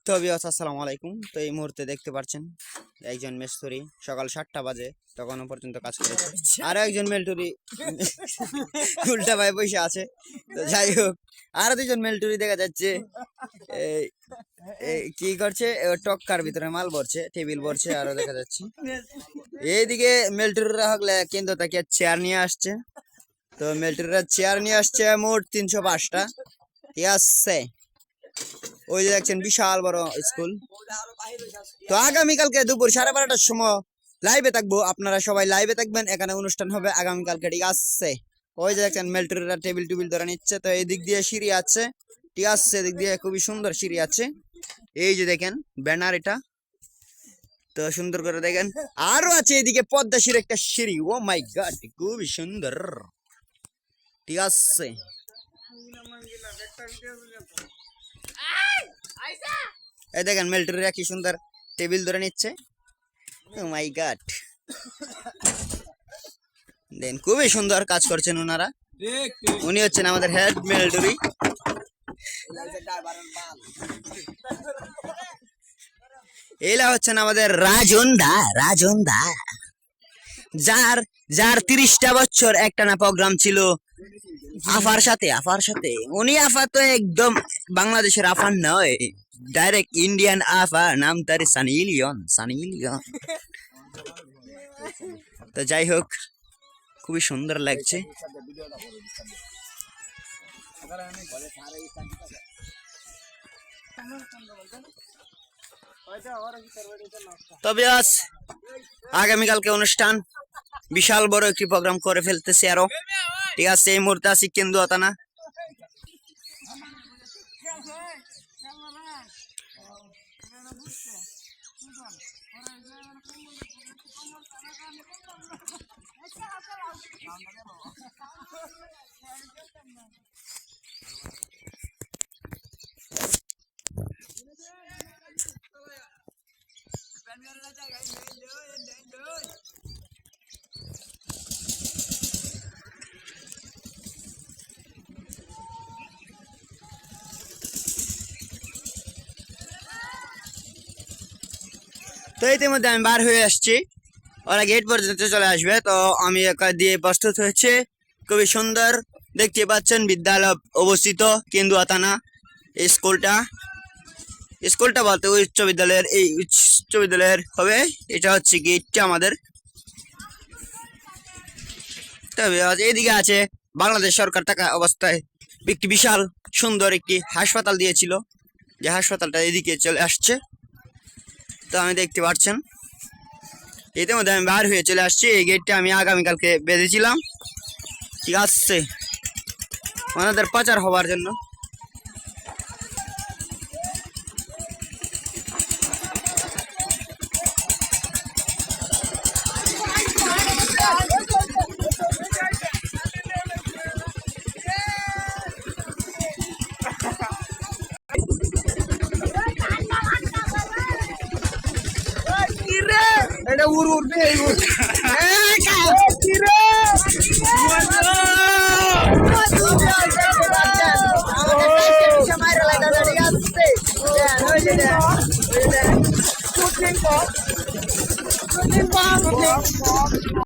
তো ভিউয়ার্স আসসালামু আলাইকুম। তো এই মুহূর্তে দেখতে পাচ্ছেন একজন মেস্তরি সকাল 7টা বাজে তখনও পর্যন্ত কাজ করেছে, আরো একজন মেলটুরি উল্টা ভাই বসে আছে। তো যাই হোক, আরো দুজন মেলটুরি দেখা যাচ্ছে এই কি করছে, টক্কার ভিতরে মাল ভরছে, টেবিল ভরছে। আরো দেখা যাচ্ছে এইদিকে মেলটুরিরা হলে কিন্তু তাকে চেয়ার নিয়ে আসছে। তো মেলটুরিরা চেয়ার নিয়ে আসছে মোট 305টা। ঠিক আছে, ওই যে দেখছেন বিশাল বড় স্কুল। তো আগামীকালকে দুপুর 12:30টার সময় লাইভে থাকবো, আপনারা সবাই লাইভে থাকবেন। এখানে অনুষ্ঠান হবে আগামীকালকে, ঠিক আছে? ওই যে দেখছেন মেলটুরিরা টেবিল টুবিল ধরে নিচ্ছে। তো এই দিক দিয়ে সিঁড়ি আছে, ঠিক আছে, এদিক দিয়ে খুবই সুন্দর সিঁড়ি আছে। এই যে দেখেন ব্যানার, এটা তো সুন্দর করে দেখেন। আরো আছে এদিকে পদ্মাশির একটা সিঁড়ি, ও মাই গড, খুবই সুন্দর, ঠিক আছে। এই দেখেন মেলটুরিরা কি সুন্দর টেবিল ধরে নিচ্ছে, ও মাই গড। দেন খুবই সুন্দর কাজ করছেন ওনারা। উনি হচ্ছেন আমাদের হেড মেলটুরি। এলা হচ্ছেন আমাদের রাজন দা, যার 30টা বছর একটানা প্রোগ্রাম ছিল আফার সাথে। উনি আফা তো একদম বাংলাদেশের আফার নয়, ডাইরেক্ট ইন্ডিয়ান আফা, নাম তার সানি লিওন। তো যাই হোক, খুবই সুন্দর লাগছে। তবে আজ আগামীকালকে অনুষ্ঠান, বিশাল বড় একটি প্রোগ্রাম করে ফেলতেছি আরো, ঠিক আছে। এই মুহূর্তে আছি কেন্দুয়াতানা। তো ইতিমধ্যে আমি বার হয়ে আসছি, ওরা গেট পর্যন্ত চলে আসবে। তো আমি একা দিয়ে প্রস্তুত হয়েছে, খুবই সুন্দর দেখতে পাচ্ছেন। বিদ্যালয় অবস্থিত কেন্দুয়াতানা। এই স্কুলটা বলতে উচ্চ বিদ্যালয়ের, এই উচ্চ বিদ্যালয়ের হবে। এটা হচ্ছে গেটটা আমাদের। তবে এইদিকে আছে বাংলাদেশ সরকার থাকা অবস্থায় একটি বিশাল সুন্দর একটি হাসপাতাল দিয়েছিল, যে হাসপাতালটা এদিকে চলে আসছে। তো আমি দেখতে পাচ্ছেন ইতিমধ্যে আমি বার হয়ে চলে আসছি। এই গেটটা আমি আগামীকালকে বেঁধেছিলাম, ঠিক আছে, ওনাদের প্রচার হওয়ার জন্য। এটা উড়বে